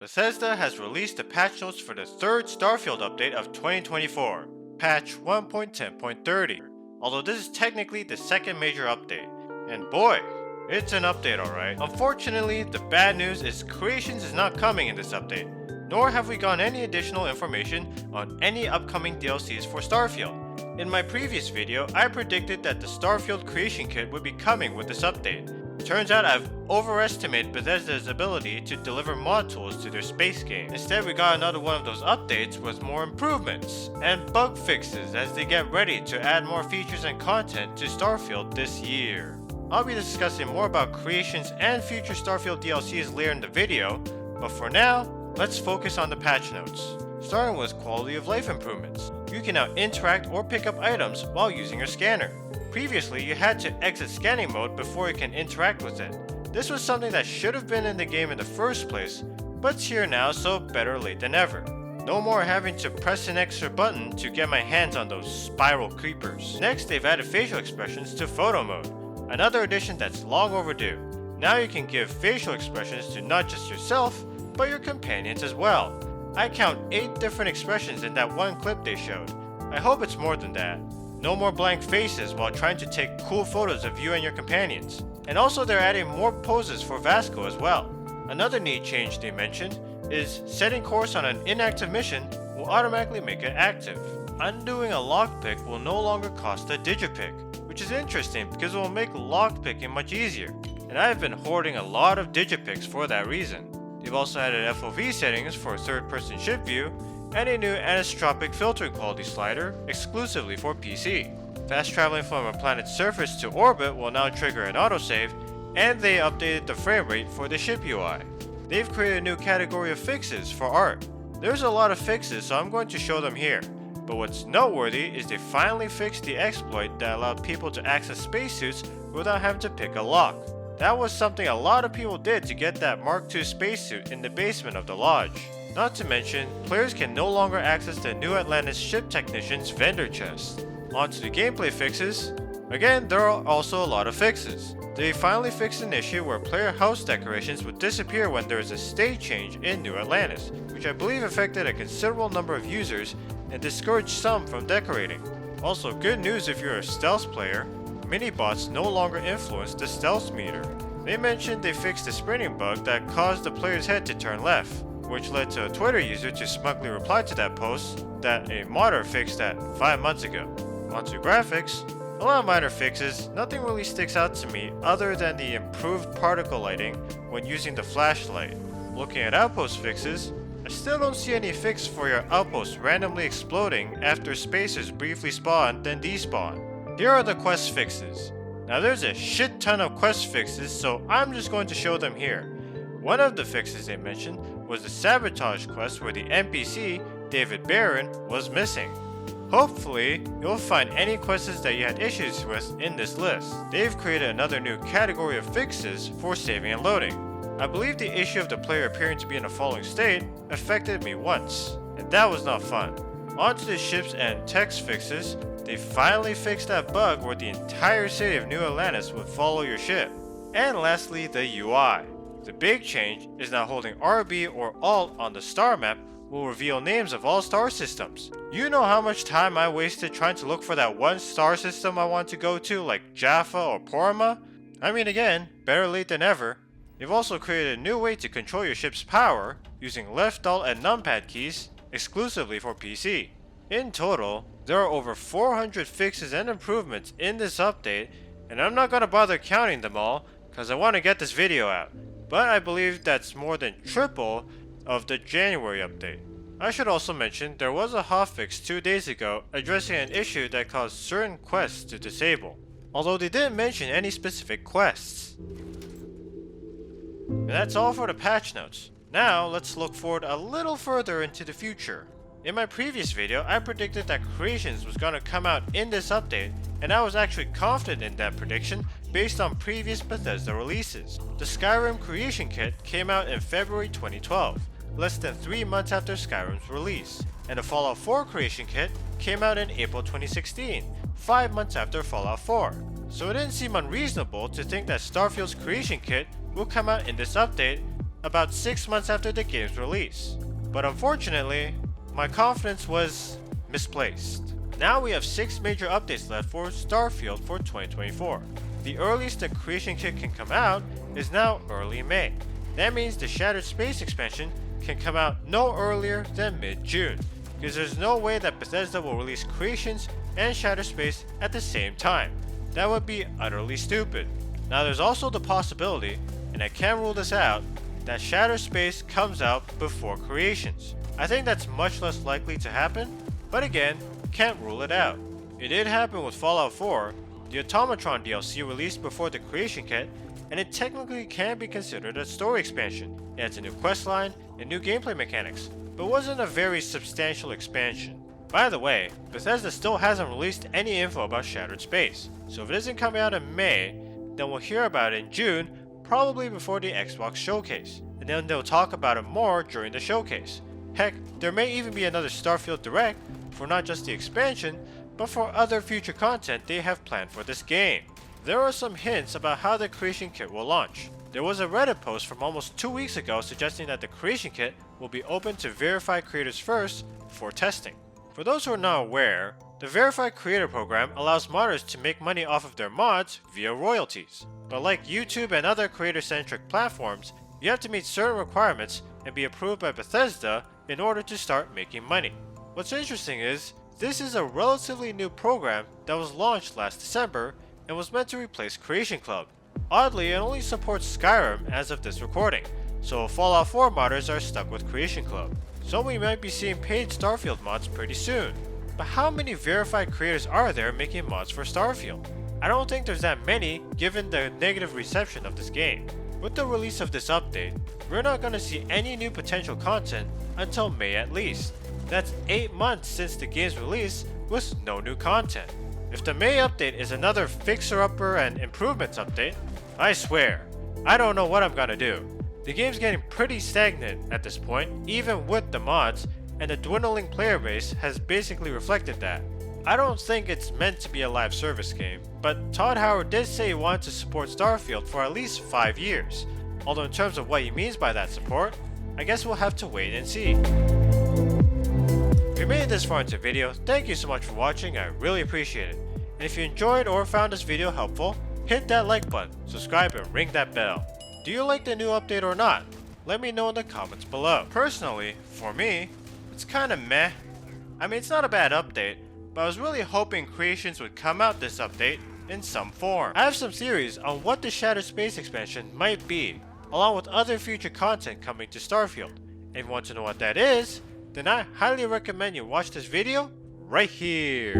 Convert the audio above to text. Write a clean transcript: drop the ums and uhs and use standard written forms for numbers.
Bethesda has released the patch notes for the third Starfield update of 2024, patch 1.10.30, although this is technically the second major update. And boy, it's an update alright. Unfortunately, the bad news is Creations is not coming in this update, nor have we gotten any additional information on any upcoming DLCs for Starfield. In my previous video, I predicted that the Starfield Creation Kit would be coming with this update. Turns out I've overestimated Bethesda's ability to deliver mod tools to their space game. Instead, we got another one of those updates with more improvements and bug fixes as they get ready to add more features and content to Starfield this year. I'll be discussing more about Creations and future Starfield DLCs later in the video, but for now, let's focus on the patch notes. Starting with quality of life improvements. You can now interact or pick up items while using your scanner. Previously, you had to exit scanning mode before you can interact with it. This was something that should have been in the game in the first place, but it's here now, so better late than ever. No more having to press an extra button to get my hands on those spiral creepers. Next, they've added facial expressions to photo mode, another addition that's long overdue. Now you can give facial expressions to not just yourself, but your companions as well. I count 8 different expressions in that one clip they showed. I hope it's more than that. No more blank faces while trying to take cool photos of you and your companions. And also they're adding more poses for Vasco as well. Another neat change they mentioned is setting course on an inactive mission will automatically make it active. Undoing a lockpick will no longer cost a digipick, which is interesting because it will make lockpicking much easier. And I've been hoarding a lot of digipicks for that reason. They've also added FOV settings for third-person ship view, and a new anisotropic filtering quality slider exclusively for PC. Fast traveling from a planet's surface to orbit will now trigger an autosave, and they updated the frame rate for the ship UI. They've created a new category of fixes for art. There's a lot of fixes, so I'm going to show them here. But what's noteworthy is they finally fixed the exploit that allowed people to access spacesuits without having to pick a lock. That was something a lot of people did to get that Mark II spacesuit in the basement of the lodge. Not to mention, players can no longer access the New Atlantis ship technician's vendor chest. On to the gameplay fixes. Again, there are also a lot of fixes. They finally fixed an issue where player house decorations would disappear when there is a state change in New Atlantis, which I believe affected a considerable number of users and discouraged some from decorating. Also, good news if you're a stealth player, mini-bots no longer influence the stealth meter. They mentioned they fixed the sprinting bug that caused the player's head to turn left, which led to a Twitter user to smugly reply to that post that a modder fixed that 5 months ago. Onto graphics. A lot of minor fixes, nothing really sticks out to me other than the improved particle lighting when using the flashlight. Looking at Outpost fixes, I still don't see any fix for your outpost randomly exploding after spacers briefly spawn then despawn. Here are the quest fixes. Now there's a shit ton of quest fixes, so I'm just going to show them here. One of the fixes they mentioned was the sabotage quest where the NPC, David Barron, was missing. Hopefully, you'll find any quests that you had issues with in this list. They've created another new category of fixes for saving and loading. I believe the issue of the player appearing to be in a falling state affected me once, and that was not fun. On to the ships and text fixes. They finally fixed that bug where the entire city of New Atlantis would follow your ship. And lastly, the UI. The big change is now holding RB or Alt on the star map will reveal names of all star systems. You know how much time I wasted trying to look for that one star system I want to go to like Jaffa or Porama? I mean, again, better late than ever. They've also created a new way to control your ship's power using left alt and numpad keys exclusively for PC. In total, there are over 400 fixes and improvements in this update, and I'm not gonna bother counting them all because I want to get this video out. But I believe that's more than triple of the January update. I should also mention there was a hotfix 2 days ago addressing an issue that caused certain quests to disable, although they didn't mention any specific quests. And that's all for the patch notes. Now let's look forward a little further into the future. In my previous video, I predicted that Creations was going to come out in this update, and I was actually confident in that prediction based on previous Bethesda releases. The Skyrim Creation Kit came out in February 2012, less than 3 months after Skyrim's release, and the Fallout 4 Creation Kit came out in April 2016, 5 months after Fallout 4. So it didn't seem unreasonable to think that Starfield's Creation Kit will come out in this update, about 6 months after the game's release. But unfortunately, my confidence was misplaced. Now we have 6 major updates left for Starfield for 2024. The earliest the creation kit can come out is now early May. That means the Shattered Space expansion can come out no earlier than mid-June, because there's no way that Bethesda will release Creations and Shattered Space at the same time. That would be utterly stupid. Now there's also the possibility, and I can't rule this out, that Shattered Space comes out before Creations. I think that's much less likely to happen, but again, can't rule it out. It did happen with Fallout 4, the Automatron DLC released before the Creation Kit, and it technically can be considered a story expansion. It adds a new questline and new gameplay mechanics, but wasn't a very substantial expansion. By the way, Bethesda still hasn't released any info about Shattered Space, so if it isn't coming out in May, then we'll hear about it in June, probably before the Xbox showcase, and then they'll talk about it more during the showcase. Heck, there may even be another Starfield Direct for not just the expansion, but for other future content they have planned for this game. There are some hints about how the Creation Kit will launch. There was a Reddit post from almost 2 weeks ago suggesting that the Creation Kit will be open to verified creators first for testing. For those who are not aware, the Verified Creator program allows modders to make money off of their mods via royalties. But like YouTube and other creator-centric platforms, you have to meet certain requirements and be approved by Bethesda in order to start making money. What's interesting is, this is a relatively new program that was launched last December and was meant to replace Creation Club. Oddly, it only supports Skyrim as of this recording, so Fallout 4 modders are stuck with Creation Club. So we might be seeing paid Starfield mods pretty soon. But how many verified creators are there making mods for Starfield? I don't think there's that many given the negative reception of this game. With the release of this update, we're not going to see any new potential content until May at least. That's 8 months since the game's release with no new content. If the May update is another fixer-upper and improvements update, I swear, I don't know what I'm gonna do. The game's getting pretty stagnant at this point, even with the mods, and the dwindling player base has basically reflected that. I don't think it's meant to be a live service game, but Todd Howard did say he wanted to support Starfield for at least 5 years. Although in terms of what he means by that support, I guess we'll have to wait and see. If you made it this far into the video, thank you so much for watching, I really appreciate it. And if you enjoyed or found this video helpful, hit that like button, subscribe and ring that bell. Do you like the new update or not? Let me know in the comments below. Personally, for me, it's kinda meh. I mean, it's not a bad update, but I was really hoping Creations would come out this update in some form. I have some theories on what the Shattered Space expansion might be, along with other future content coming to Starfield. If you want to know what that is, then I highly recommend you watch this video right here.